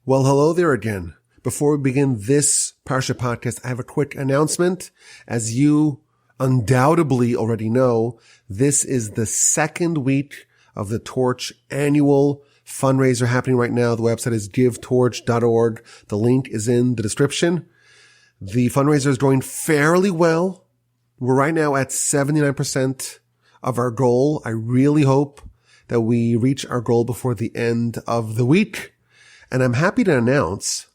Well, hello there again. Before we begin this Parsha podcast, I have a quick announcement. As you undoubtedly already know, this is the second week of the Torch annual fundraiser happening right now. The website is givetorch.org. The link is in the description. The fundraiser is going fairly well. We're right now at 79% of our goal. I really hope that we reach our goal before the end of the week. And I'm happy to announce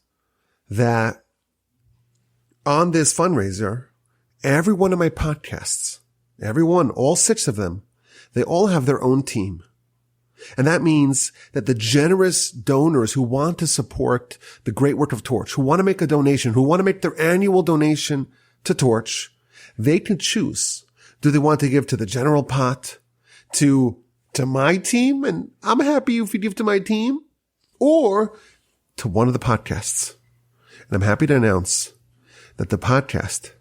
that on this fundraiser, every one of my podcasts, all 6 of them, they all have their own team. And that means that the generous donors who want to support the great work of Torch, who want to make a donation, who want to make their annual donation to Torch, they can choose. Do they want to give to the general pot, to my team? And I'm happy if you give to my team. Or to one of the podcasts. And I'm happy to announce that the podcast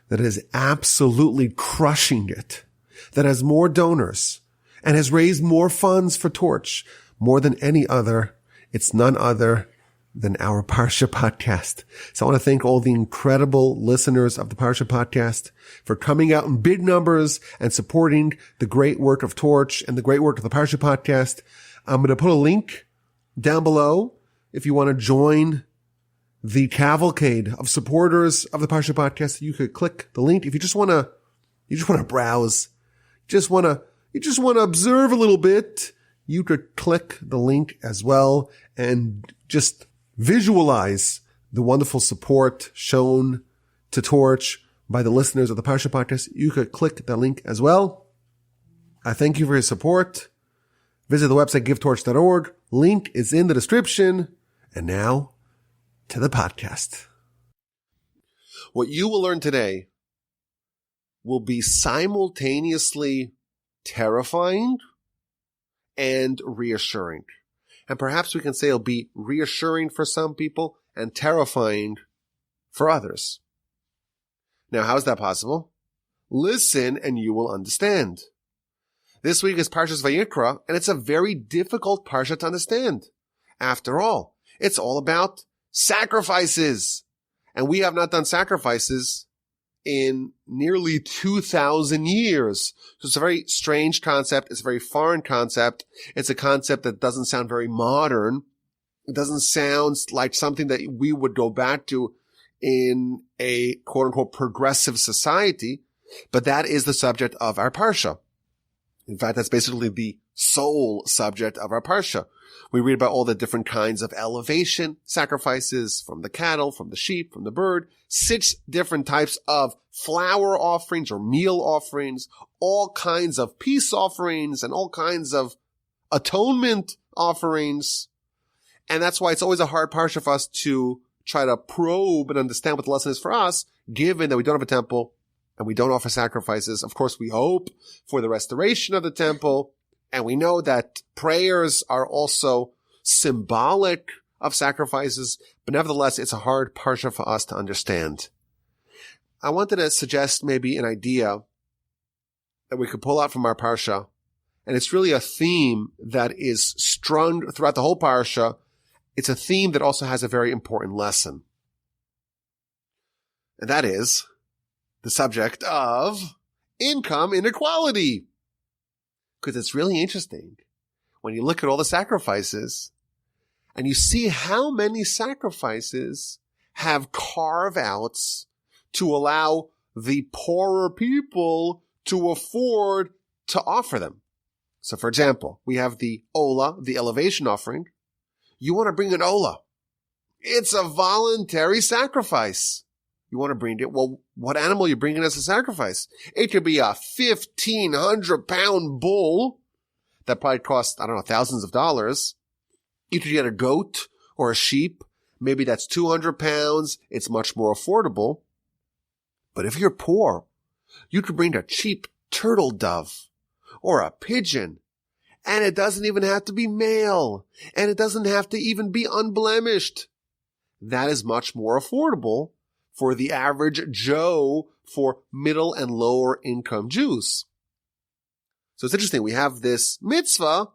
that is absolutely crushing it, that has more donors and has raised more funds for Torch, more than any other, it's none other than our Parsha podcast. So I want to thank all the incredible listeners of the Parsha podcast for coming out in big numbers and supporting the great work of Torch and the great work of the Parsha podcast. I'm going to put a link down below, if you want to join the cavalcade of supporters of the Parsha podcast, you could click the link. If you just want to browse, you just want to observe a little bit, you could click the link as well and just visualize the wonderful support shown to Torch by the listeners of the Parsha podcast. You could click that link as well. I thank you for your support. Visit the website givetorch.org. Link is in the description. And now to the podcast. What you will learn today will be simultaneously terrifying and reassuring. And perhaps we can say it'll be reassuring for some people and terrifying for others. Now, how is that possible? Listen and you will understand. This week is Parsha's Vayikra, and it's a very difficult Parsha to understand. After all, it's all about sacrifices. And we have not done sacrifices in nearly 2,000 years. So it's a very strange concept. It's a very foreign concept. It's a concept that doesn't sound very modern. It doesn't sound like something that we would go back to in a quote-unquote progressive society. But that is the subject of our Parsha. In fact, that's basically the sole subject of our Parsha. We read about all the different kinds of elevation sacrifices from the cattle, from the sheep, from the bird, 6 different types of flour offerings or meal offerings, all kinds of peace offerings, and all kinds of atonement offerings. And that's why it's always a hard Parsha for us to try to probe and understand what the lesson is for us, given that we don't have a temple and we don't offer sacrifices. Of course, we hope for the restoration of the temple. And we know that prayers are also symbolic of sacrifices. But nevertheless, it's a hard Parsha for us to understand. I wanted to suggest maybe an idea that we could pull out from our Parsha. And it's really a theme that is strung throughout the whole Parsha. It's a theme that also has a very important lesson. And that is the subject of income inequality. Because it's really interesting when you look at all the sacrifices and you see how many sacrifices have carve-outs to allow the poorer people to afford to offer them. So, for example, we have the Ola, the elevation offering. You want to bring an Ola. It's a voluntary sacrifice. You want to bring it. Well, what animal are you bringing as a sacrifice? It could be a 1,500-pound bull that probably costs, thousands of dollars. You could get a goat or a sheep. Maybe that's 200 pounds. It's much more affordable. But if you're poor, you could bring a cheap turtle dove or a pigeon. And it doesn't even have to be male. And it doesn't have to even be unblemished. That is much more affordable for the average Joe, for middle and lower income Jews. So it's interesting. We have this mitzvah,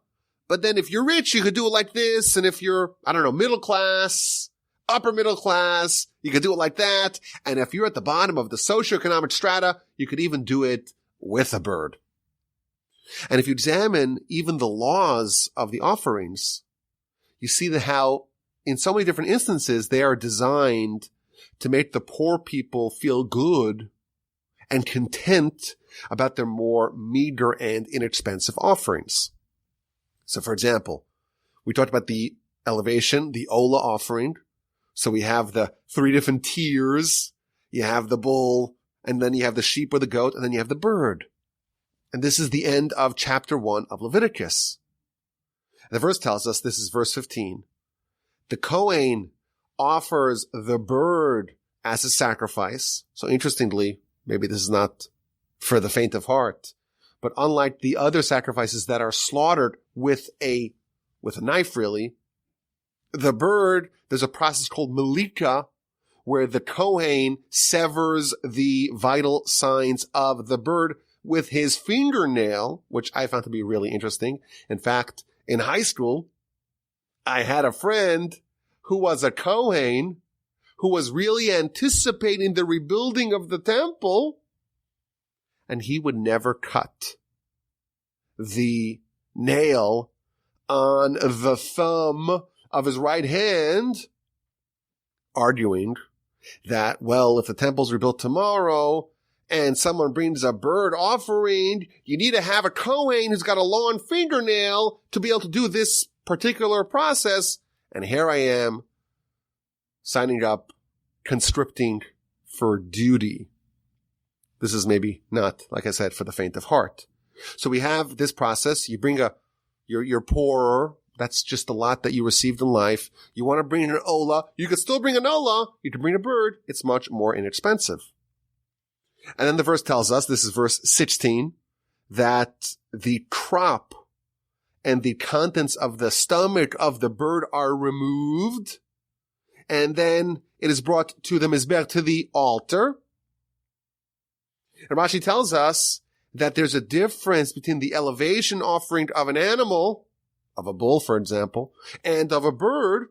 But then if you're rich, you could do it like this. And if you're, middle class, upper middle class, you could do it like that. And if you're at the bottom of the socioeconomic strata, you could even do it with a bird. And if you examine even the laws of the offerings, you see how in so many different instances they are designed to make the poor people feel good and content about their more meager and inexpensive offerings. So for example, we talked about the elevation, the Ola offering. So we have the 3 different tiers. You have the bull, and then you have the sheep or the goat, and then you have the bird. And this is the end of chapter 1 of Leviticus. The verse tells us, this is verse 15, the Kohen offers the bird as a sacrifice. So interestingly, maybe this is not for the faint of heart, but unlike the other sacrifices that are slaughtered with a knife really, the bird, there's a process called malika, where the Kohen severs the vital signs of the bird with his fingernail, which I found to be really interesting. In fact, in high school, I had a friend who was a Kohen who was really anticipating the rebuilding of the temple, and he would never cut the nail on the thumb of his right hand, arguing that, well, if the temple's rebuilt tomorrow and someone brings a bird offering, you need to have a Kohen who's got a long fingernail to be able to do this particular process. And here I am signing up, conscripting for duty. This is maybe not, like I said, for the faint of heart. So we have this process. You bring you're poorer. That's just the lot that you received in life. You want to bring an Ola. You could still bring an Ola. You can bring a bird. It's much more inexpensive. And then the verse tells us, this is verse 16, that the crop and the contents of the stomach of the bird are removed. And then it is brought to the mizbech, to the altar. And Rashi tells us that there's a difference between the elevation offering of an animal, of a bull, for example, and of a bird,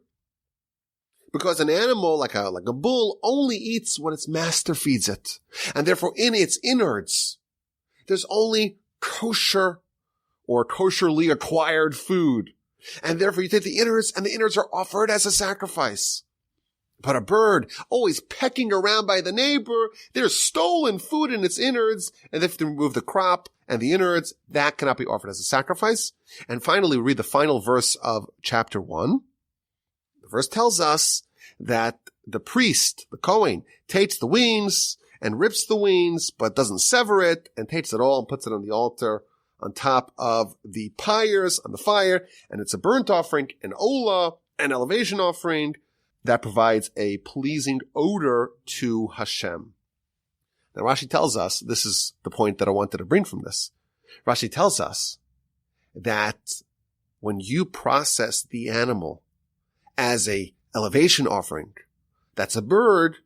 because an animal like a bull only eats what its master feeds it. And therefore in its innards, there's only kosher or kosherly acquired food. And therefore you take the innards, and the innards are offered as a sacrifice. But a bird, always pecking around by the neighbor, there's stolen food in its innards, and if they remove the crop and the innards, that cannot be offered as a sacrifice. And finally, we read the final verse of chapter 1. The verse tells us that the priest, the Kohen, takes the wings and rips the wings, but doesn't sever it, and takes it all and puts it on the altar on top of the pyres, on the fire, and it's a burnt offering, an olah, an elevation offering, that provides a pleasing odor to Hashem. Now Rashi tells us, this is the point that I wanted to bring from this. Rashi tells us that when you process the animal as a elevation offering, that's a bird,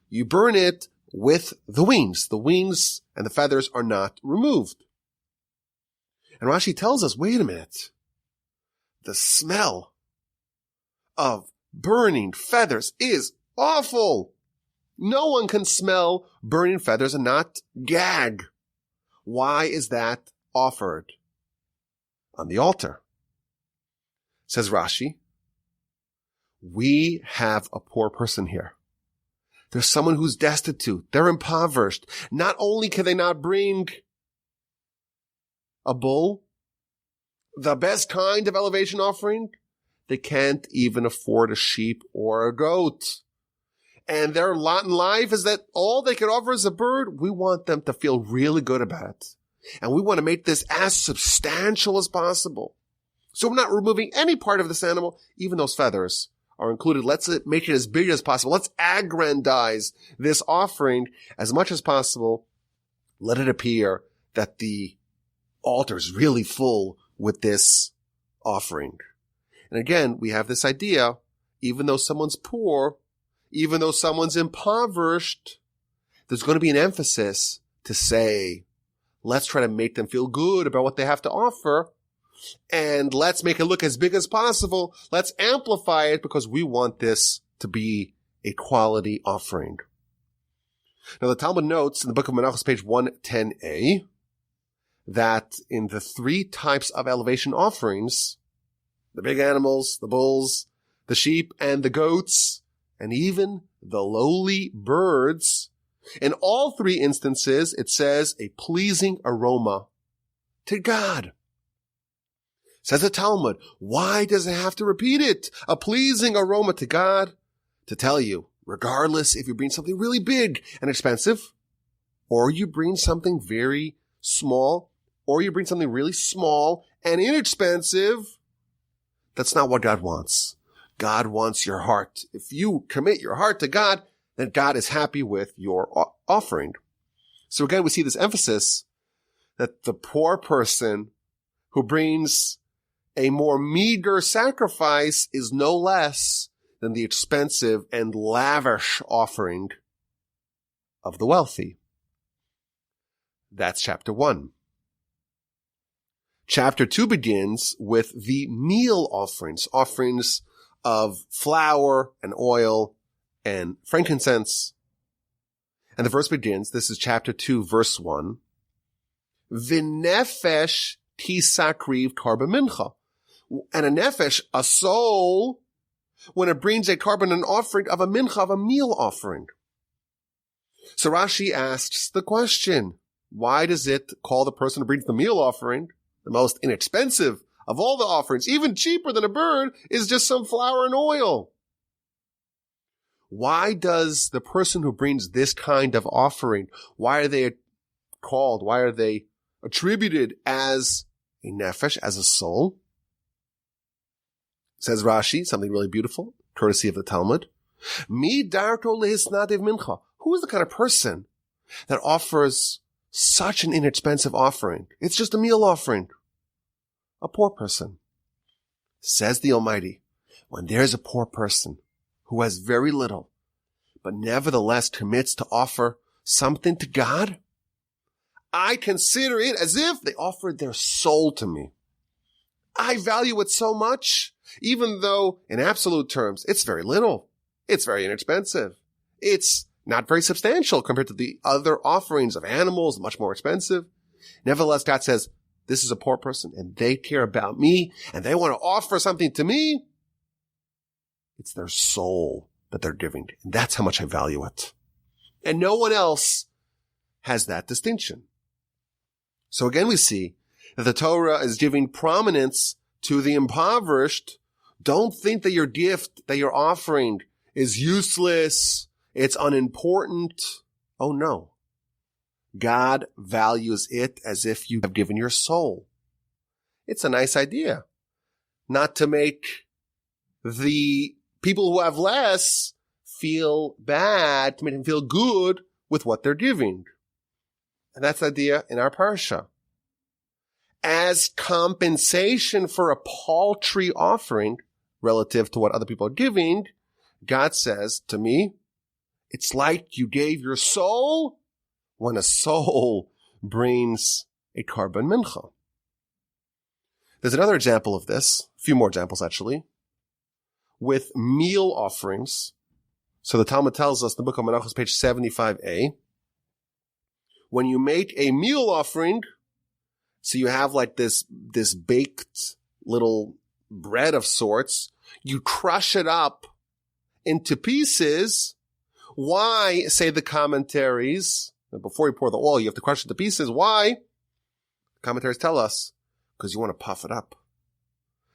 you burn it with the wings. The wings and the feathers are not removed. And Rashi tells us, wait a minute, the smell of burning feathers is awful. No one can smell burning feathers and not gag. Why is that offered on the altar? Says Rashi, we have a poor person here. There's someone who's destitute. They're impoverished. Not only can they not bring a bull, the best kind of elevation offering, they can't even afford a sheep or a goat. And their lot in life is that all they can offer is a bird. We want them to feel really good about it. And we want to make this as substantial as possible. So we're not removing any part of this animal, even those feathers are included. Let's make it as big as possible. Let's aggrandize this offering as much as possible. Let it appear that the altar is really full with this offering. And again, we have this idea, even though someone's poor, even though someone's impoverished, there's going to be an emphasis to say, let's try to make them feel good about what they have to offer. and let's make it look as big as possible. Let's amplify it because we want this to be a quality offering. Now the Talmud notes in the book of Menachos, page 110a, that in the three types of elevation offerings, the big animals, the bulls, the sheep, and the goats, and even the lowly birds, in all three instances, it says a pleasing aroma to God. Says the Talmud, why does it have to repeat it? A pleasing aroma to God to tell you, regardless if you bring something really big and expensive, or you bring something very small, or you bring something really small and inexpensive, that's not what God wants. God wants your heart. If you commit your heart to God, then God is happy with your offering. So again, we see this emphasis that the poor person who brings a more meager sacrifice is no less than the expensive and lavish offering of the wealthy. That's chapter 1. Chapter 2 begins with the meal offerings of flour and oil and frankincense. And the verse begins, this is chapter 2, verse 1, V'nefesh tisakriv karba mincha. And a nefesh, a soul, when it brings a carbon, an offering of a mincha, of a meal offering. So Rashi asks the question, why does it call the person who brings the meal offering, the most inexpensive of all the offerings, even cheaper than a bird, is just some flour and oil? Why does the person who brings this kind of offering, why are they attributed as a nefesh, as a soul? Says Rashi, something really beautiful, courtesy of the Talmud. Mi darko lehisnadev mincha. Who is the kind of person that offers such an inexpensive offering? It's just a meal offering. A poor person. Says the Almighty, when there's a poor person who has very little, but nevertheless commits to offer something to God, I consider it as if they offered their soul to me. I value it so much, even though in absolute terms, it's very little. It's very inexpensive. It's not very substantial compared to the other offerings of animals, much more expensive. Nevertheless, God says, this is a poor person and they care about me and they want to offer something to me. It's their soul that they're giving. And that's how much I value it. And no one else has that distinction. So again, we see that the Torah is giving prominence to the impoverished. Don't think that your gift that you're offering is useless. It's unimportant. Oh no. God values it as if you have given your soul. It's a nice idea. Not to make the people who have less feel bad, to make them feel good with what they're giving. And that's the idea in our Parsha. As compensation for a paltry offering relative to what other people are giving, God says to me, it's like you gave your soul when a soul brings a carbon mincha. There's another example of this, a few more examples actually, with meal offerings. So the Talmud tells us in the book of Menachos, page 75a, when you make a meal offering, so you have like this baked little bread of sorts, you crush it up into pieces. Why, say the commentaries, before you pour the oil, you have to crush it to pieces. Why? Commentaries tell us, because you want to puff it up.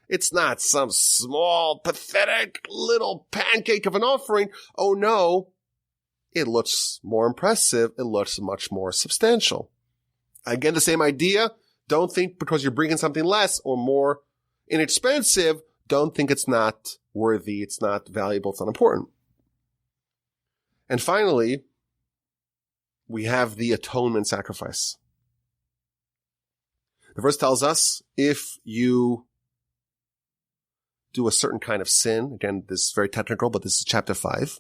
It's not some small, pathetic little pancake of an offering. Oh no. It looks more impressive. It looks much more substantial. Again, the same idea. Don't think because you're bringing something less or more inexpensive, don't think it's not worthy, it's not valuable, it's not important. And finally, we have the atonement sacrifice. The verse tells us if you do a certain kind of sin, again, this is very technical, but this is chapter 5,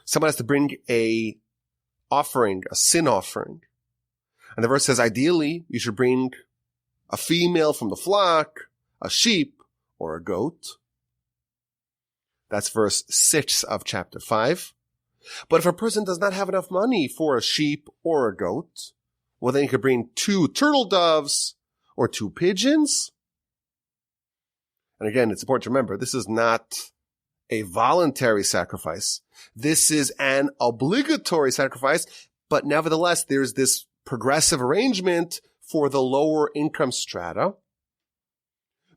someone has to bring a offering, a sin offering. And the verse says, ideally, you should bring a female from the flock, a sheep, or a goat. That's verse 6 of chapter 5. But if a person does not have enough money for a sheep or a goat, well, then he could bring 2 turtle doves or 2 pigeons. And again, it's important to remember, this is not a voluntary sacrifice. This is an obligatory sacrifice, but nevertheless, there's this progressive arrangement for the lower income strata.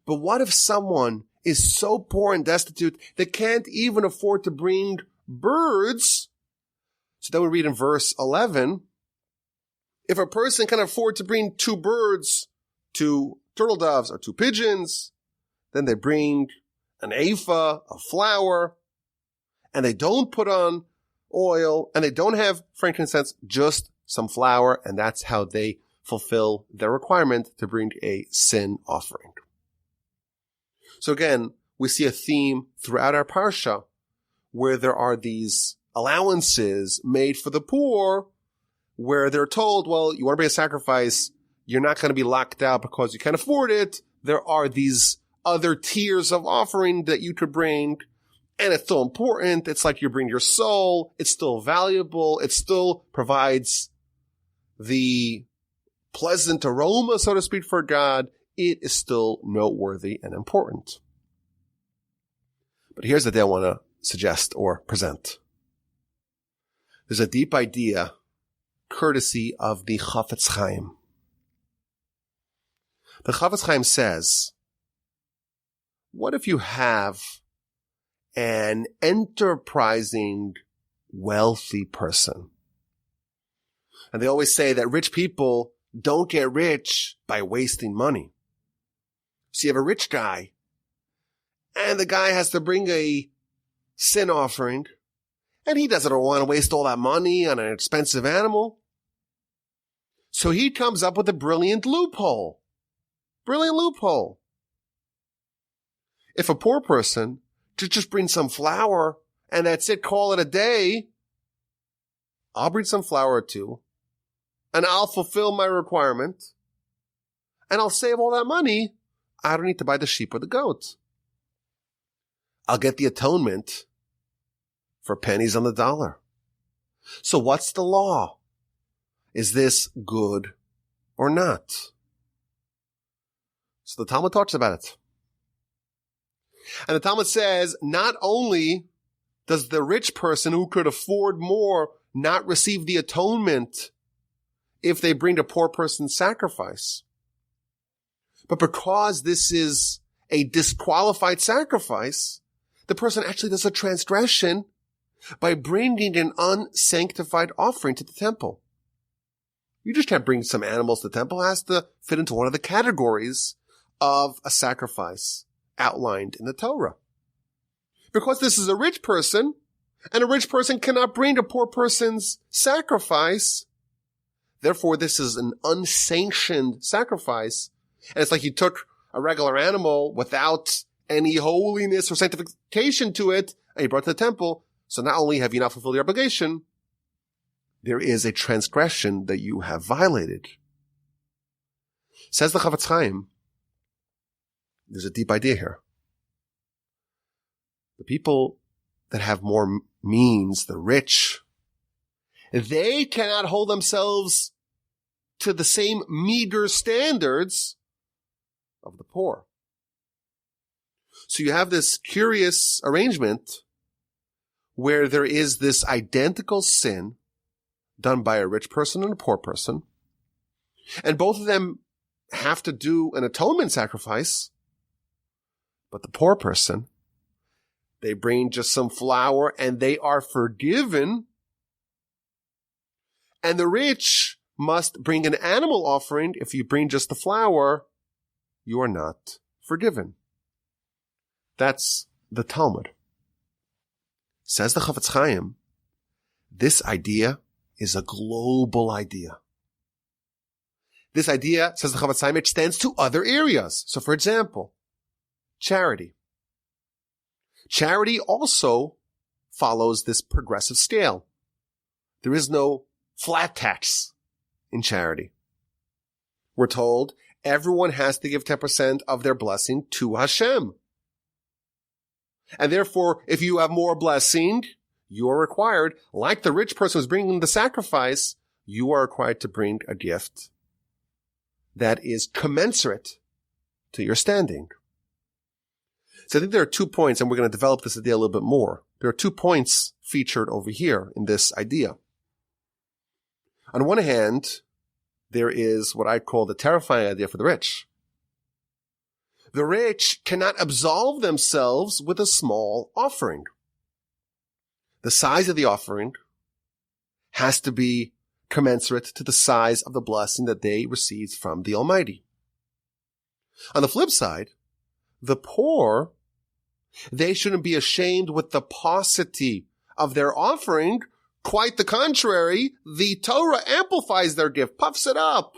But what if someone is so poor and destitute they can't even afford to bring birds? So then we read in verse 11, if a person can afford to bring 2 birds, 2 turtle doves, or 2 pigeons, then they bring an ephah of flour, and they don't put on oil, and they don't have frankincense, just some flour, and that's how they fulfill their requirement to bring a sin offering. So again, we see a theme throughout our Parsha where there are these allowances made for the poor, where they're told, well, you want to bring a sacrifice, you're not going to be locked out because you can't afford it. There are these other tiers of offering that you could bring, and it's still important. It's like you bring your soul. It's still valuable. It still provides the pleasant aroma, so to speak, for God. It is still noteworthy and important. But here's the thing I want to suggest or present. There's a deep idea, courtesy of the Chafetz Chaim. The Chafetz Chaim says, what if you have an enterprising, wealthy person? And they always say that rich people don't get rich by wasting money. So you have a rich guy, and the guy has to bring a sin offering, and he doesn't want to waste all that money on an expensive animal. So he comes up with a brilliant loophole. If a poor person just bring some flour and that's it, call it a day, I'll bring some flour or 2 and I'll fulfill my requirement and I'll save all that money. I don't need to buy the sheep or the goat. I'll get the atonement for pennies on the dollar. So what's the law? Is this good or not? So the Talmud talks about it. And the Talmud says, not only does the rich person who could afford more not receive the atonement if they bring a poor person's sacrifice, but because this is a disqualified sacrifice, the person actually does a transgression by bringing an unsanctified offering to the temple. You just can't bring some animals to the temple. It has to fit into one of the categories of a sacrifice outlined in the Torah. Because this is a rich person, and a rich person cannot bring a poor person's sacrifice, therefore this is an unsanctioned sacrifice, and it's like you took a regular animal without any holiness or sanctification to it, and you brought it to the temple, so not only have you not fulfilled your obligation, there is a transgression that you have violated. Says the Chafetz Chaim, there's a deep idea here. The people that have more means, the rich, they cannot hold themselves to the same meager standards of the poor. So you have this curious arrangement where there is this identical sin done by a rich person and a poor person, and both of them have to do an atonement sacrifice, but the poor person, they bring just some flour and they are forgiven, and the rich must bring an animal offering. If you bring just the flour, you are not forgiven. That's the Talmud. Says the Chafetz Chaim, this idea is a global idea. This idea, says the Chafetz Chaim, extends to other areas. So for example, charity. Charity also follows this progressive scale. There is no flat tax in charity. We're told everyone has to give 10% of their blessing to Hashem. And therefore, if you have more blessing, you are required, like the rich person who's bringing the sacrifice, you are required to bring a gift that is commensurate to your standing. So I think there are 2 points, and we're going to develop this idea a little bit more. There are 2 points featured over here in this idea. On one hand, there is what I call the terrifying idea for the rich. The rich cannot absolve themselves with a small offering. The size of the offering has to be commensurate to the size of the blessing that they received from the Almighty. On the flip side, the poor, they shouldn't be ashamed with the paucity of their offering. Quite the contrary, the Torah amplifies their gift, puffs it up.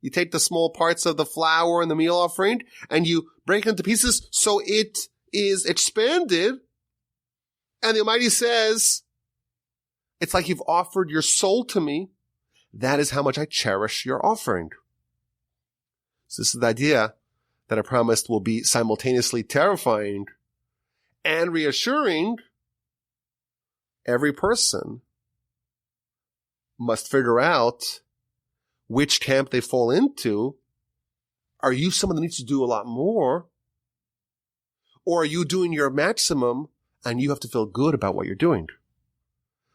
You take the small parts of the flour and the meal offering and you break it into pieces so it is expanded. And the Almighty says, it's like you've offered your soul to me. That is how much I cherish your offering. So this is the idea that I promised will be simultaneously terrifying and reassuring. Every person must figure out which camp they fall into. Are you someone that needs to do a lot more? Or are you doing your maximum and you have to feel good about what you're doing?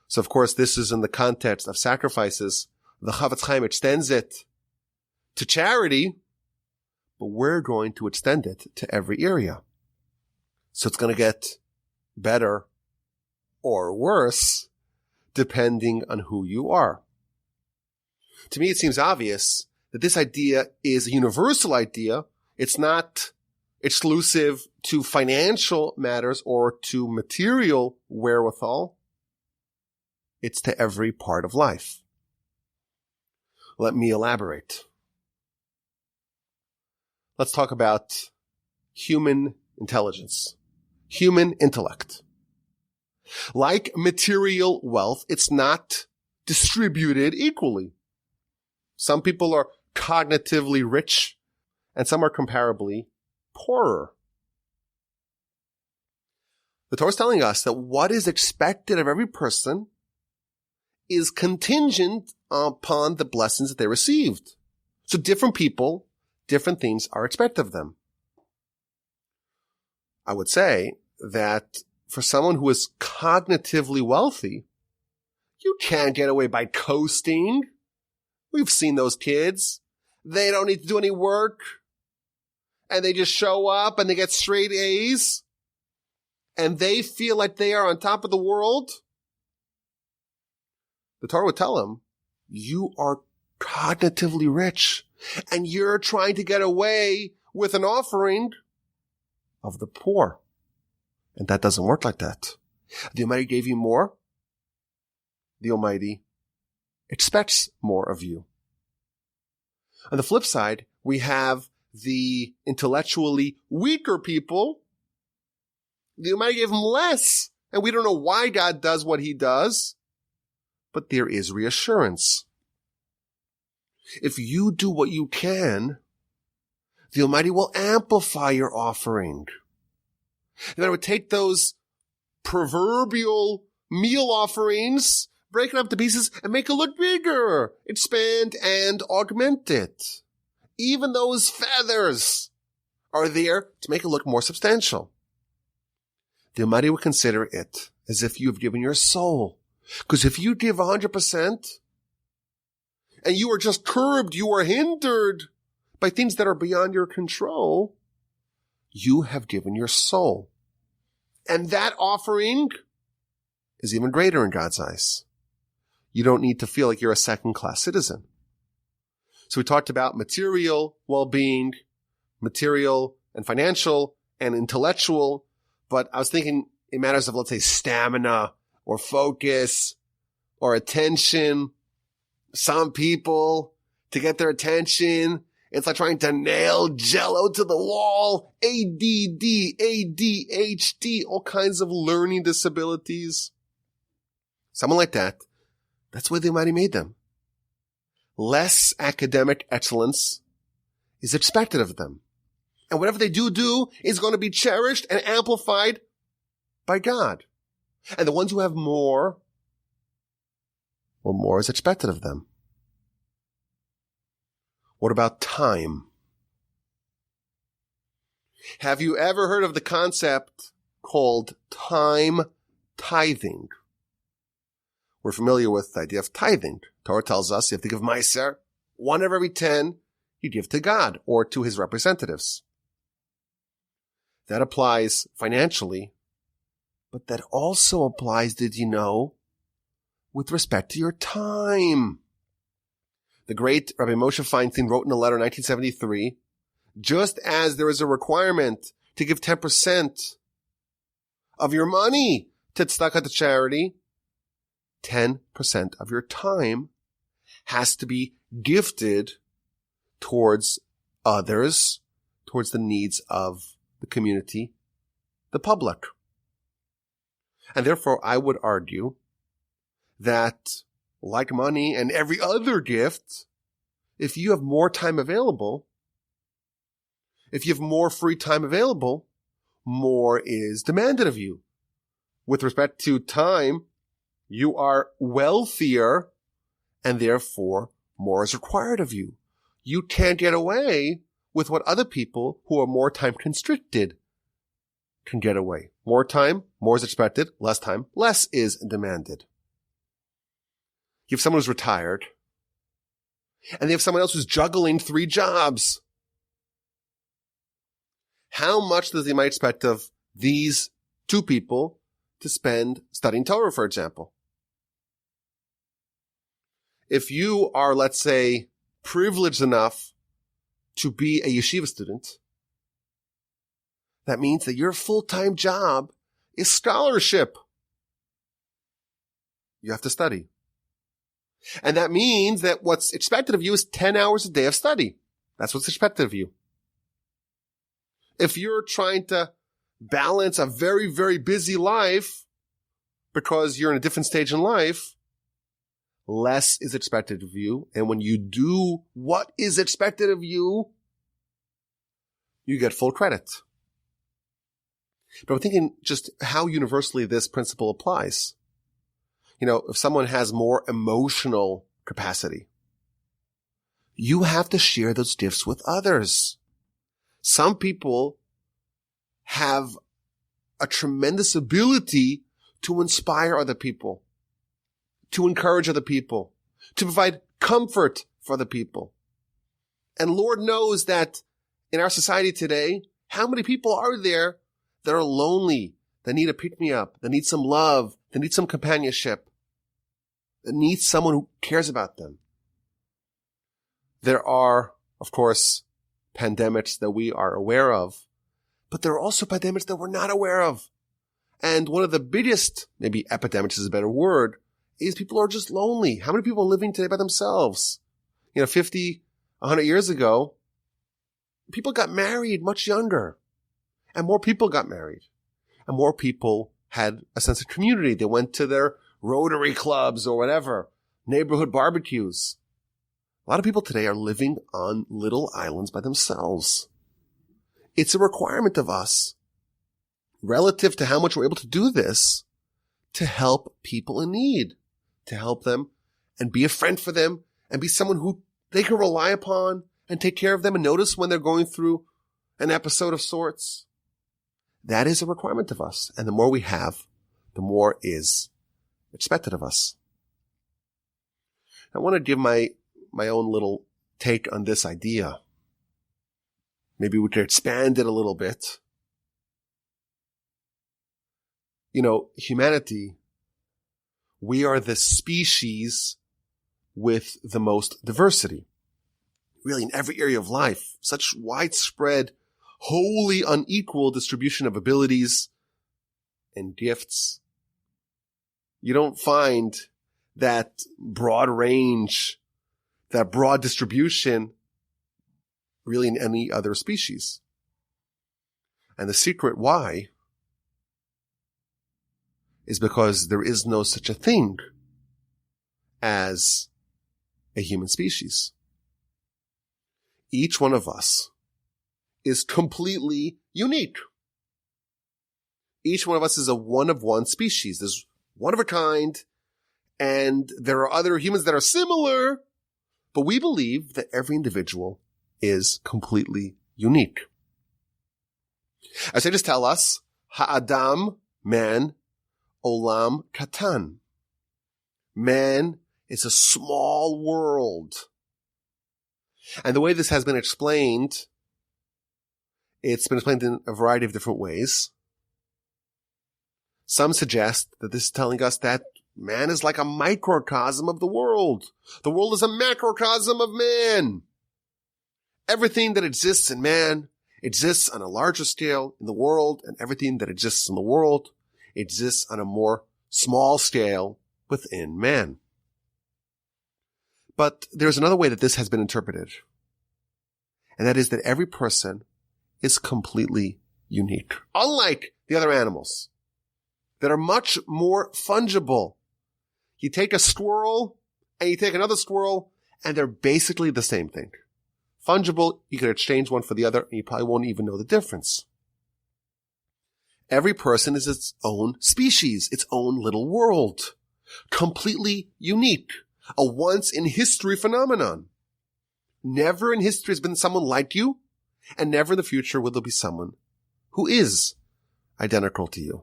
So of course, this is in the context of sacrifices. The Chavetz Chaim extends it to charity, but we're going to extend it to every area. So it's going to get better or worse depending on who you are. To me, it seems obvious that this idea is a universal idea. It's not exclusive to financial matters or to material wherewithal. It's to every part of life. Let me elaborate. Let's talk about human intelligence, human intellect. Like material wealth, it's not distributed equally. Some people are cognitively rich and some are comparably poorer. The Torah is telling us that what is expected of every person is contingent upon the blessings that they received. So different people, different things are expected of them. I would say that for someone who is cognitively wealthy, you can't get away by coasting. We've seen those kids. They don't need to do any work. And they just show up and they get straight A's. And they feel like they are on top of the world. The Torah would tell them, you are cognitively rich. And you're trying to get away with an offering of the poor. And that doesn't work like that. The Almighty gave you more. The Almighty expects more of you. On the flip side, we have the intellectually weaker people. The Almighty gave them less. And we don't know why God does what he does. But there is reassurance. If you do what you can, the Almighty will amplify your offering. And I would take those proverbial meal offerings, break it up to pieces, and make it look bigger. Expand and augment it. Even those feathers are there to make it look more substantial. The Almighty will consider it as if you have given your soul. Because if you give 100%, and you are just curbed, you are hindered by things that are beyond your control, you have given your soul. And that offering is even greater in God's eyes. You don't need to feel like you're a second-class citizen. So we talked about material well-being, material and financial and intellectual, but I was thinking in matters of, let's say, stamina or focus or attention. Some people, to get their attention, it's like trying to nail Jell-O to the wall. ADD, ADHD, all kinds of learning disabilities. Someone like that, that's why the Almighty made them. Less academic excellence is expected of them. And whatever they do is going to be cherished and amplified by God. And the ones who have more, well, more is expected of them. What about time? Have you ever heard of the concept called time tithing? We're familiar with the idea of tithing. Torah tells us you have to give Meiser, 1 of every 10 you give to God or to his representatives. That applies financially, but that also applies, did you know, with respect to your time. The great Rabbi Moshe Feinstein wrote in a letter in 1973, just as there is a requirement to give 10% of your money to tzedakah, to charity, 10% of your time has to be gifted towards others, towards the needs of the community, the public. And therefore, I would argue that, like money and every other gift, if you have more time available, if you have more free time available, more is demanded of you. With respect to time, you are wealthier, and therefore more is required of you. You can't get away with what other people who are more time constricted can get away. More time, more is expected. Less time, less is demanded. You have someone who's retired, and they have someone else who's juggling 3 jobs. How much does they might expect of these 2 people to spend studying Torah, for example? If you are, let's say, privileged enough to be a yeshiva student, that means that your full-time job is scholarship. You have to study. And that means that what's expected of you is 10 hours a day of study. That's what's expected of you. If you're trying to balance a very, very busy life because you're in a different stage in life, less is expected of you. And when you do what is expected of you, you get full credit. But I'm thinking just how universally this principle applies. You know, if someone has more emotional capacity, you have to share those gifts with others. Some people have a tremendous ability to inspire other people, to encourage other people, to provide comfort for other people. And Lord knows that in our society today, how many people are there that are lonely, that need a pick-me-up, that need some love, that need some companionship, that need someone who cares about them. There are, of course, pandemics that we are aware of, but there are also pandemics that we're not aware of. And one of the biggest, maybe epidemics is a better word, is people are just lonely. How many people are living today by themselves? 50, 100 years ago, people got married much younger. And more people got married. And more people had a sense of community. They went to their Rotary clubs or whatever, neighborhood barbecues. A lot of people today are living on little islands by themselves. It's a requirement of us, relative to how much we're able to do this, to help people in need, to help them and be a friend for them and be someone who they can rely upon and take care of them and notice when they're going through an episode of sorts. That is a requirement of us. And the more we have, the more is expected of us. I want to give my own little take on this idea. Maybe we could expand it a little bit. Humanity, we are the species with the most diversity. Really, in every area of life, such widespread, wholly unequal distribution of abilities and gifts. You don't find that broad range, that broad distribution really in any other species. And the secret why is because there is no such a thing as a human species. each one of us is completely unique. Each one of us is a one-of-one species. There's one of a kind, and there are other humans that are similar, but we believe that every individual is completely unique. As they just tell us, Ha'adam, man, olam katan. Man is a small world. And the way this has been explained, it's been explained in a variety of different ways. Some suggest that this is telling us that man is like a microcosm of the world. The world is a macrocosm of man. Everything that exists in man exists on a larger scale in the world, and everything that exists in the world exists on a more small scale within man. But there's another way that this has been interpreted, and that is that every person is completely unique, unlike the other animals that are much more fungible. You take a squirrel and you take another squirrel, and they're basically the same thing. Fungible, you can exchange one for the other, and you probably won't even know the difference. Every person is its own species, its own little world, completely unique, a once-in-history phenomenon. Never in history has been someone like you, and never in the future will there be someone who is identical to you.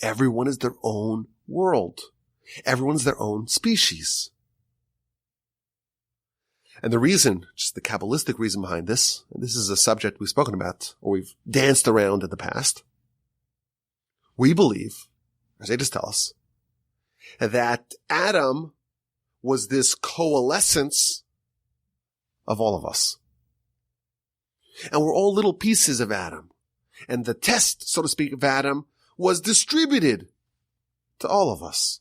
Everyone is their own world. Everyone's their own species. And the reason, just the Kabbalistic reason behind this, and this is a subject we've spoken about, or we've danced around in the past, we believe, as they just tell us, that Adam was this coalescence of all of us. And we're all little pieces of Adam. And the test, so to speak, of Adam was distributed to all of us.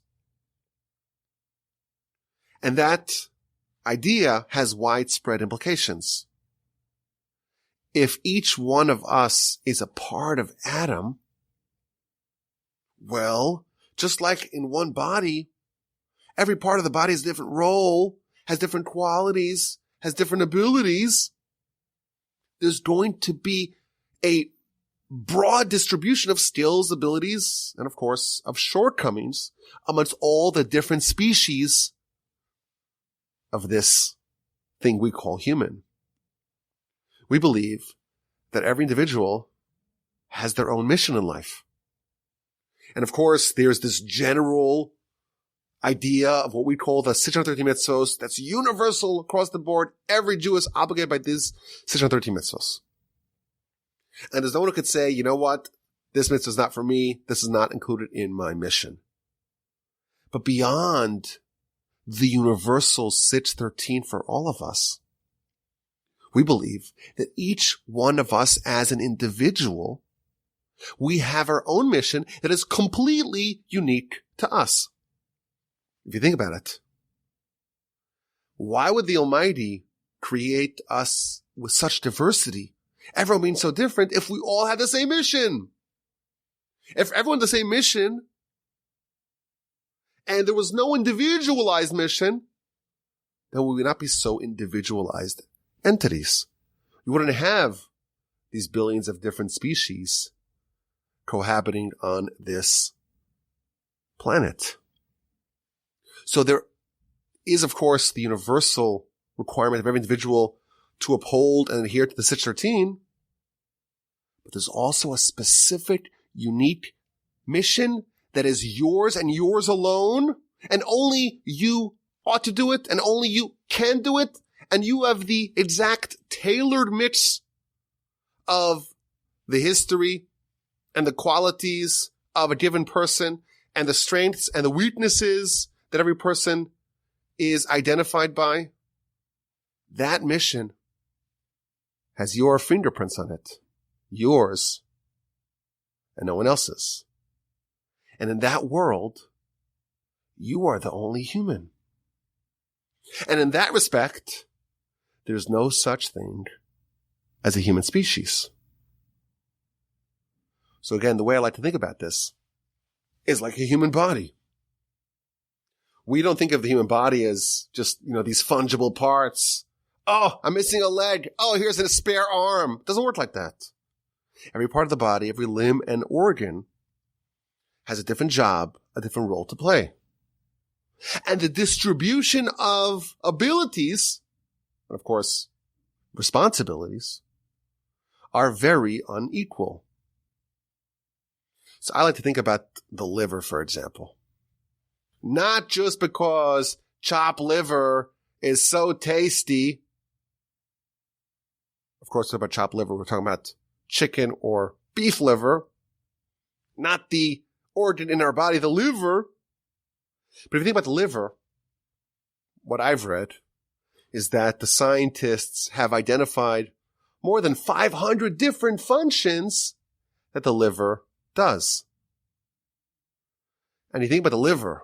And that idea has widespread implications. If each one of us is a part of Adam, well, just like in one body, every part of the body has a different role, has different qualities, has different abilities. There's going to be a broad distribution of skills, abilities, and of course of shortcomings amongst all the different species of this thing we call human. We believe that every individual has their own mission in life. And of course, there's this general idea of what we call the 613 mitzvos that's universal across the board. Every Jew is obligated by these 613 mitzvos. And there's no one who could say, you know what, this mitzvah is not for me, this is not included in my mission. But beyond the universal 613 for all of us, we believe that each one of us as an individual, we have our own mission that is completely unique to us. If you think about it, why would the Almighty create us with such diversity, everyone being so different, if we all had the same mission? If everyone had the same mission, and there was no individualized mission, then we would not be so individualized entities. You wouldn't have these billions of different species cohabiting on this planet. So there is, of course, the universal requirement of every individual to uphold and adhere to the 613, but there's also a specific, unique mission that is yours and yours alone, and only you ought to do it, and only you can do it, and you have the exact tailored mix of the history and the qualities of a given person, and the strengths and the weaknesses that every person is identified by. That mission has your fingerprints on it, yours and no one else's. And in that world, you are the only human. And in that respect, there's no such thing as a human species. So again, the way I like to think about this is like a human body. We don't think of the human body as just, these fungible parts Oh, I'm missing a leg. Oh, here's a spare arm. It doesn't work like that. Every part of the body, every limb and organ has a different job, a different role to play. And the distribution of abilities, and of course, responsibilities, are very unequal. So I like to think about the liver, for example. Not just because chopped liver is so tasty. Of course, about chopped liver, we're talking about chicken or beef liver, not the organ in our body, the liver. But if you think about the liver, what I've read is that the scientists have identified more than 500 different functions that the liver does. And you think about the liver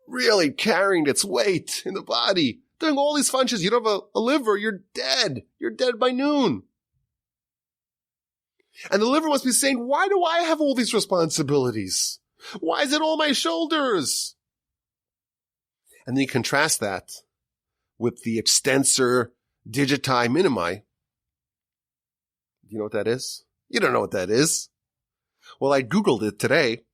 really carrying its weight in the body, doing all these functions. You don't have a liver, you're dead. You're dead by noon. And the liver must be saying, why do I have all these responsibilities? Why is it all my shoulders? And then you contrast that with the extensor digiti minimi. Do you know what that is? You don't know what that is. Well, I Googled it today.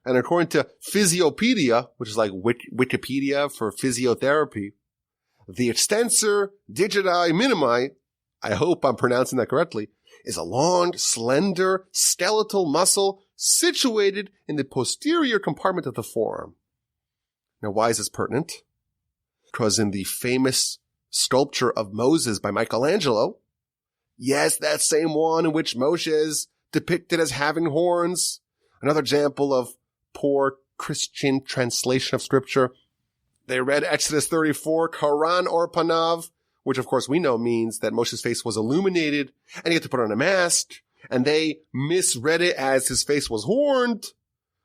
And according to Physiopedia, which is like Wikipedia for physiotherapy, the extensor digiti minimi, I hope I'm pronouncing that correctly, is a long, slender, skeletal muscle situated in the posterior compartment of the forearm. Now, why is this pertinent? Because in the famous sculpture of Moses by Michelangelo, yes, that same one in which Moshe is depicted as having horns, another example of poor Christian translation of scripture. They read Exodus 34, Karan or Panav, which of course we know means that Moshe's face was illuminated and he had to put on a mask, and they misread it as his face was horned,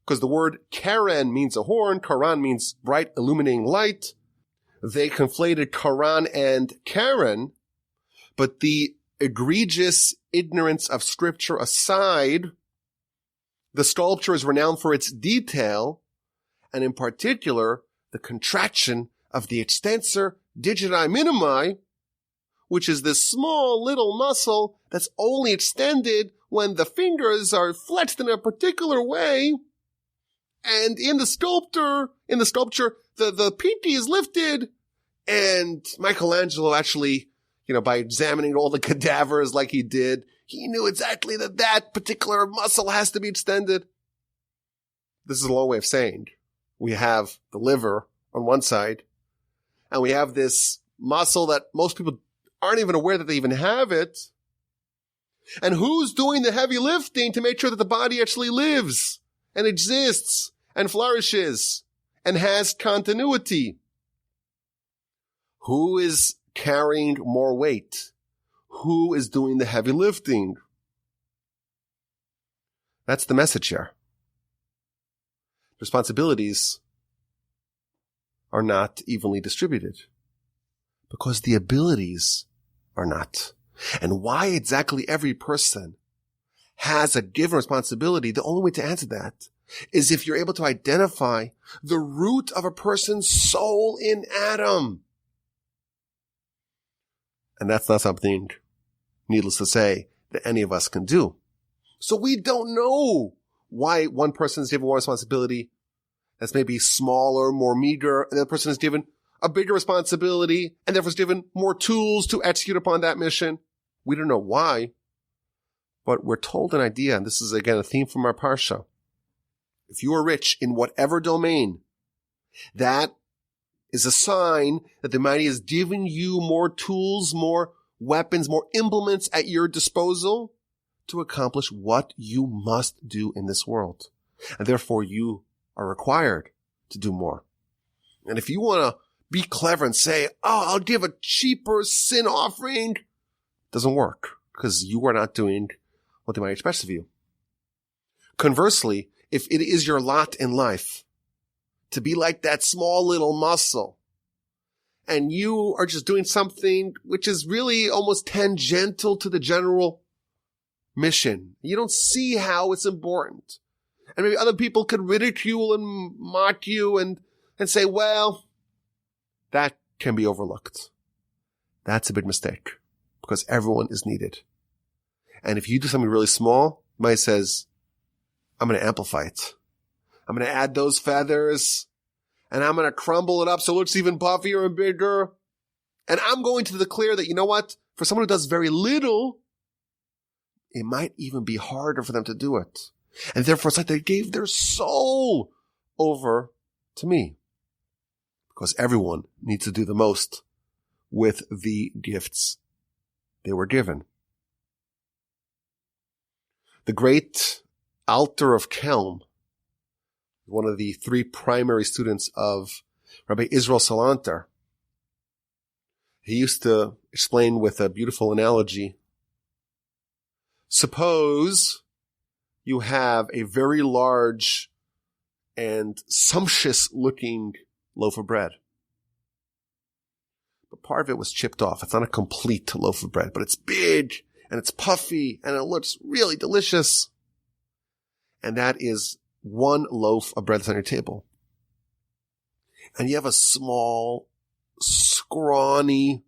because the word Karen means a horn, Karan means bright illuminating light. They conflated Karan and Karen, but the egregious ignorance of scripture aside, the sculpture is renowned for its detail, and in particular, the contraction of the extensor digiti minimi, which is this small little muscle that's only extended when the fingers are flexed in a particular way. And in the sculpture, the pinky is lifted, and Michelangelo actually, by examining all the cadavers like he did, he knew exactly that particular muscle has to be extended. This is a long way of saying we have the liver on one side, and we have this muscle that most people aren't even aware that they even have it. And who's doing the heavy lifting to make sure that the body actually lives and exists and flourishes and has continuity? Who is carrying more weight? Who is doing the heavy lifting? That's the message here. Responsibilities are not evenly distributed because the abilities are not. And why exactly every person has a given responsibility, the only way to answer that is if you're able to identify the root of a person's soul in Adam. And that's not something, needless to say, that any of us can do. So we don't know why one person is given one responsibility that's maybe smaller, more meager, and the other person is given a bigger responsibility and therefore is given more tools to execute upon that mission. We don't know why, but we're told an idea, and this is again a theme from our Parsha. If you are rich in whatever domain, that is a sign that the Almighty has given you more tools, more weapons, more implements at your disposal to accomplish what you must do in this world. And therefore you are required to do more. And if you want to be clever and say, I'll give a cheaper sin offering, doesn't work because you are not doing what they might expect of you. Conversely, if it is your lot in life to be like that small little muscle, and you are just doing something which is really almost tangential to the general mission, you don't see how it's important, and maybe other people could ridicule and mock you and say, well, that can be overlooked. That's a big mistake because everyone is needed. And if you do something really small, Maya says, I'm going to amplify it. I'm going to add those feathers and I'm going to crumble it up so it looks even puffier and bigger. And I'm going to declare that, you know what? For someone who does very little, it might even be harder for them to do it. And therefore, it's like they gave their soul over to me. Because everyone needs to do the most with the gifts they were given. The great Alter of Kelm, one of the three primary students of Rabbi Israel Salanter, he used to explain with a beautiful analogy. Suppose you have a very large and sumptuous looking loaf of bread. But part of it was chipped off. It's not a complete loaf of bread, but it's big and it's puffy and it looks really delicious. And that is one loaf of bread that's on your table. And you have a small, scrawny,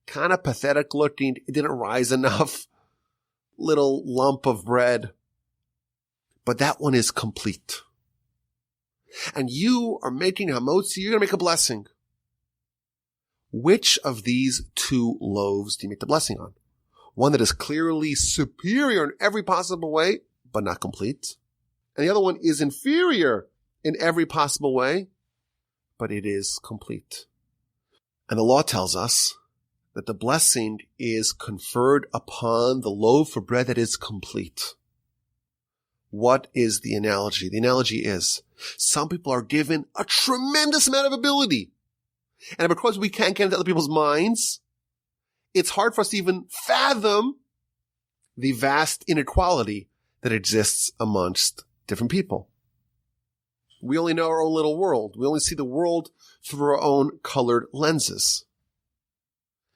kind of pathetic looking, it didn't rise enough, little lump of bread. But that one is complete. And you are making hamotzi, you're going to make a blessing. Which of these two loaves do you make the blessing on? One that is clearly superior in every possible way, but not complete. And the other one is inferior in every possible way, but it is complete. And the law tells us that the blessing is conferred upon the loaf of bread that is complete. What is the analogy? The analogy is some people are given a tremendous amount of ability. And because we can't get into other people's minds, it's hard for us to even fathom the vast inequality that exists amongst different people. We only know our own little world. We only see the world through our own colored lenses.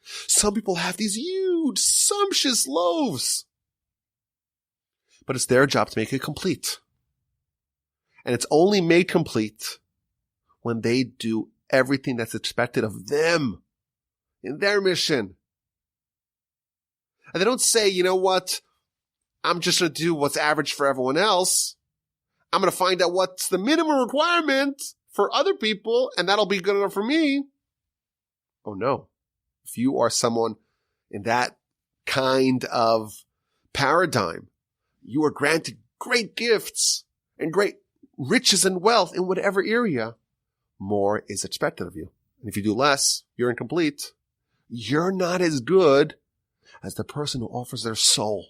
Some people have these huge, sumptuous loaves. But it's their job to make it complete. And it's only made complete when they do everything that's expected of them in their mission. And they don't say, you know what, I'm just going to do what's average for everyone else. I'm going to find out what's the minimum requirement for other people, and that'll be good enough for me. Oh no. If you are someone in that kind of paradigm, you are granted great gifts and great riches and wealth in whatever area. More is expected of you. And if you do less, you're incomplete. You're not as good as the person who offers their soul.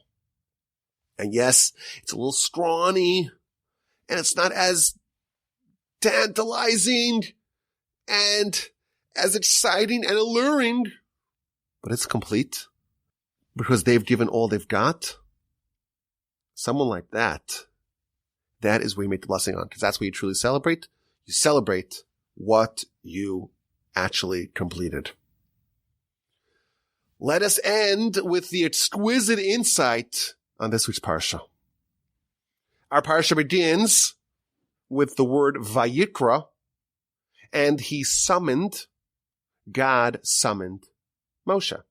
And yes, it's a little scrawny and it's not as tantalizing and as exciting and alluring, but it's complete because they've given all they've got. Someone like that, that is where you make the blessing on, because that's where you truly celebrate. You celebrate what you actually completed. Let us end with the exquisite insight on this week's Parsha. Our Parsha begins with the word Vayikra, and God summoned Moshe.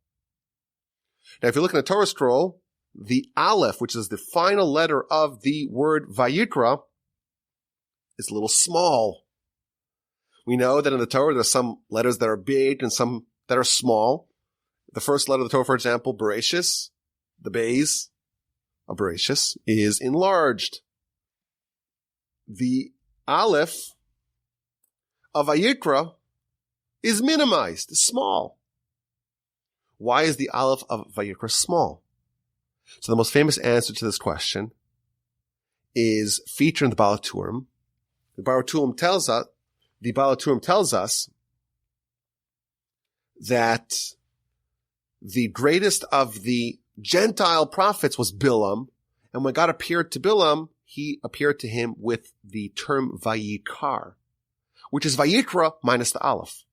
Now, if you look in the Torah scroll, the Aleph, which is the final letter of the word Vayikra, is a little small. We know that in the Torah, there's some letters that are big and some that are small. The first letter of the Torah, for example, Bereshis, the Beis of Bereshis, is enlarged. The Aleph of Vayikra is minimized, small. Why is the Aleph of Vayikra small? So the most famous answer to this question is featured in the Baal HaTurim. The Baal HaTurim tells us that the greatest of the Gentile prophets was Bilam, and when God appeared to Bilam, he appeared to him with the term Vayikar, which is Vayikra minus the Aleph.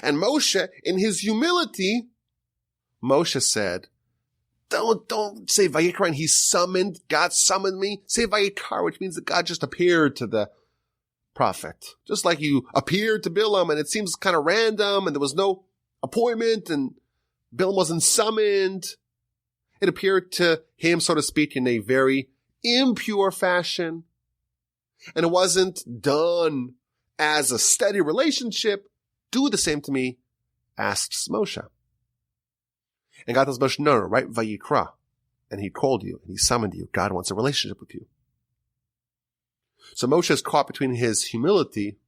And Moshe, in his humility, Moshe said, don't say Vayikra and God summoned me. Say Vayikar, which means that God just appeared to the prophet. Just like you appeared to Bilam and it seems kind of random and there was no appointment and Bilam wasn't summoned. It appeared to him, so to speak, in a very impure fashion. And it wasn't done as a steady relationship. Do the same to me, asks Moshe. And God tells Moshe, no, right? Vayikra. And he called you, and he summoned you. God wants a relationship with you. So Moshe is caught between his humility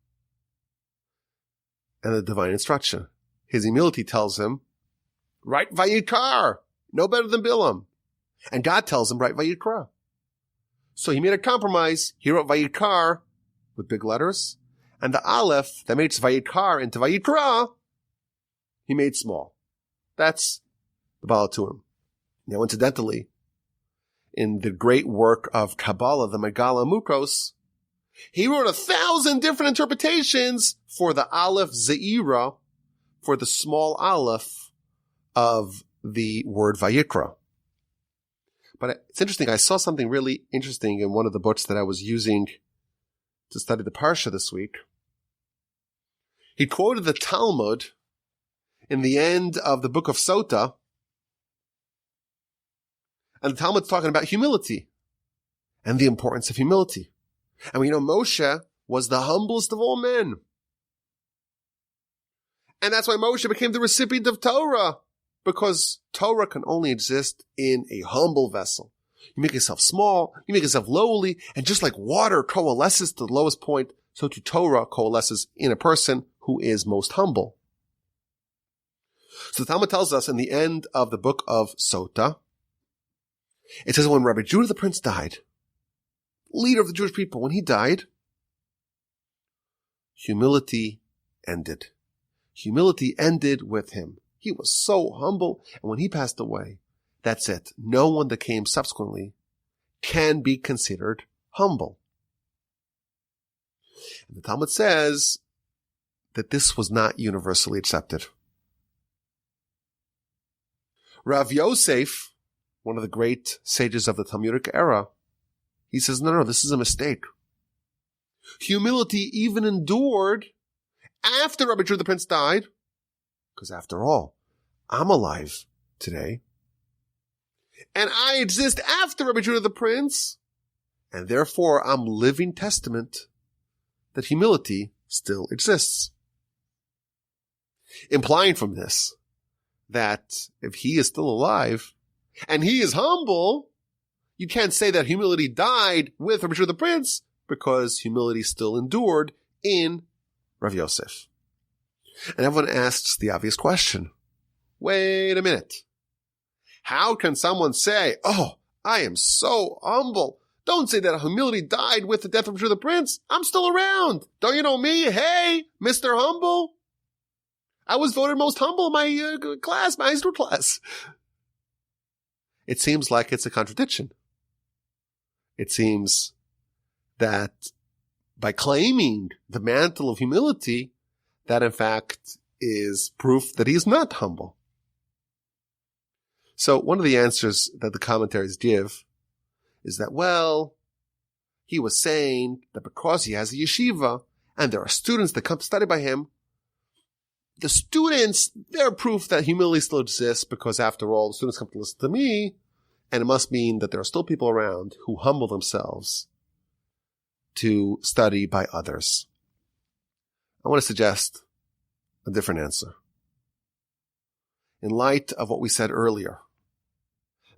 and the divine instruction. His humility tells him, write Vayikra, no better than Bilam. And God tells him, write Vayikra. So he made a compromise. He wrote Vayikra with big letters, and the Aleph that makes Vayikra into Vayikra, he made small. That's the Baal Turim. Now, incidentally, in the great work of Kabbalah, the Megala Mukos, he wrote 1,000 different interpretations for the Aleph Ze'ira, for the small Aleph of the word Vayikra. But it's interesting, I saw something really interesting in one of the books that I was using to study the Parsha this week. He quoted the Talmud in the end of the book of Sota, and the Talmud's talking about humility and the importance of humility. And we know Moshe was the humblest of all men. And that's why Moshe became the recipient of Torah, because Torah can only exist in a humble vessel. You make yourself small, you make yourself lowly, and just like water coalesces to the lowest point, so too Torah coalesces in a person who is most humble. So the Talmud tells us in the end of the book of Sota, it says when Rabbi Judah the Prince died, leader of the Jewish people, when he died, humility ended. Humility ended with him. He was so humble, and when he passed away, that's it. No one that came subsequently can be considered humble. And the Talmud says that this was not universally accepted. Rav Yosef, one of the great sages of the Talmudic era, he says, no, this is a mistake. Humility even endured after Rabbi Judah the Prince died, because after all, I'm alive today, and I exist after Rabbi Judah the Prince, and therefore I'm living testament that humility still exists. Implying from this that if he is still alive, and he is humble, you can't say that humility died with Rabbi Judah the Prince, because humility still endured in Rav Yosef. And everyone asks the obvious question. Wait a minute. How can someone say, oh, I am so humble? Don't say that humility died with the death of Rabbi Judah the Prince. I'm still around. Don't you know me? Hey, Mr. Humble. I was voted most humble in my class, my high school class. It seems like it's a contradiction. It seems that by claiming the mantle of humility, that in fact is proof that he is not humble. So one of the answers that the commentaries give is that, well, he was saying that because he has a yeshiva and there are students that come to study by him, the students, they're proof that humility still exists because after all, the students come to listen to me, and it must mean that there are still people around who humble themselves to study by others. I want to suggest a different answer. In light of what we said earlier,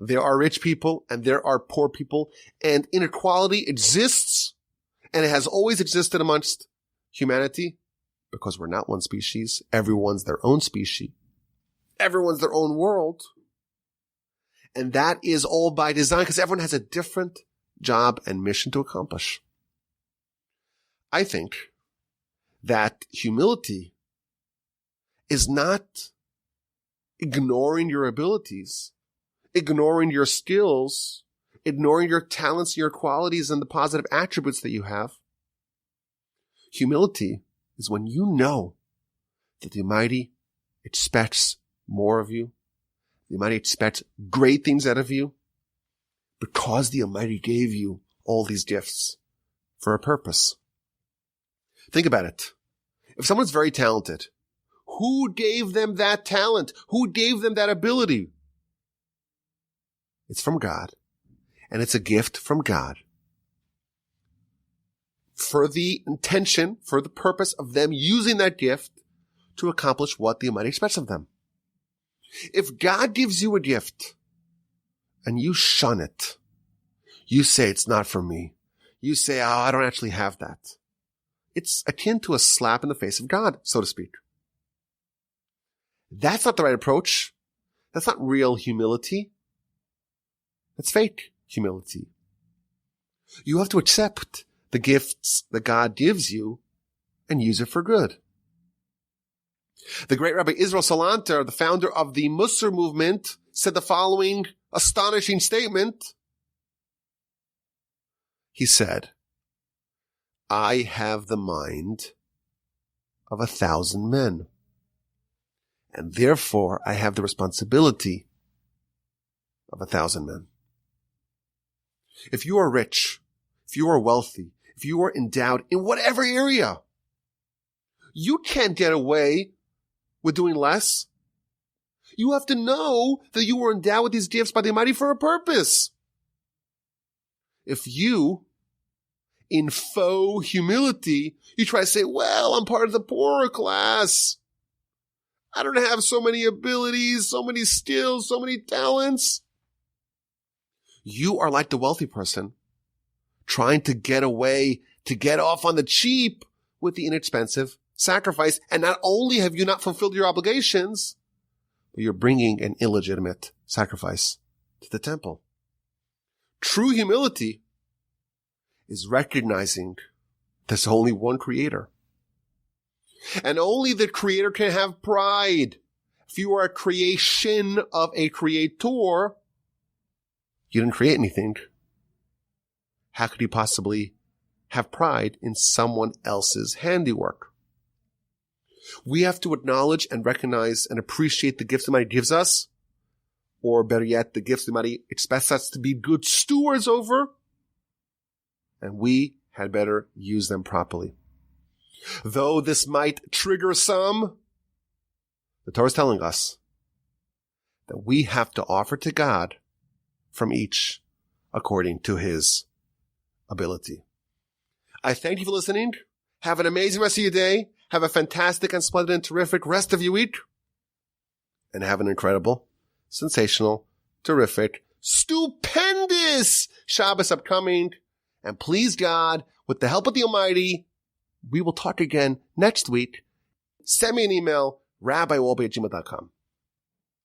there are rich people and there are poor people, and inequality exists, and it has always existed amongst humanity because we're not one species. Everyone's their own species. Everyone's their own world. And that is all by design because everyone has a different job and mission to accomplish. I think that humility is not ignoring your abilities, ignoring your skills, ignoring your talents, your qualities, and the positive attributes that you have. Humility is when you know that the Almighty expects more of you. The Almighty expects great things out of you because the Almighty gave you all these gifts for a purpose. Think about it. If someone's very talented, Who gave them that talent? Who gave them that ability? It's from God, and it's a gift from God for the intention, for the purpose of them using that gift to accomplish what the Almighty expects of them. If God gives you a gift and you shun it, you say it's not for me. You say, I don't actually have that. It's akin to a slap in the face of God, so to speak. That's not the right approach. That's not real humility. That's fake humility. You have to accept the gifts that God gives you and use it for good. The great Rabbi Israel Salanter, the founder of the Musar movement, said the following astonishing statement. He said, I have the mind of 1,000 men, and therefore I have the responsibility of 1,000 men. If you are rich, if you are wealthy, if you are endowed in whatever area, you can't get away with doing less. You have to know that you were endowed with these gifts by the Almighty for a purpose. If you, in faux humility, you try to say, well, I'm part of the poorer class. I don't have so many abilities, so many skills, so many talents. You are like the wealthy person trying to get away, to get off on the cheap with the inexpensive sacrifice. And not only have you not fulfilled your obligations, but you're bringing an illegitimate sacrifice to the temple. True humility is recognizing there's only one creator. And only the creator can have pride. If you are a creation of a creator, you didn't create anything. How could you possibly have pride in someone else's handiwork? We have to acknowledge and recognize and appreciate the gifts the Almighty gives us, or better yet, the gifts the Almighty expects us to be good stewards over, and we had better use them properly. Though this might trigger some, the Torah is telling us that we have to offer to God from each according to his ability. I thank you for listening. Have an amazing rest of your day. Have a fantastic and splendid and terrific rest of your week. And have an incredible, sensational, terrific, stupendous Shabbos upcoming. And please God, with the help of the Almighty, we will talk again next week. Send me an email, rabbiwolbe@gmail.com.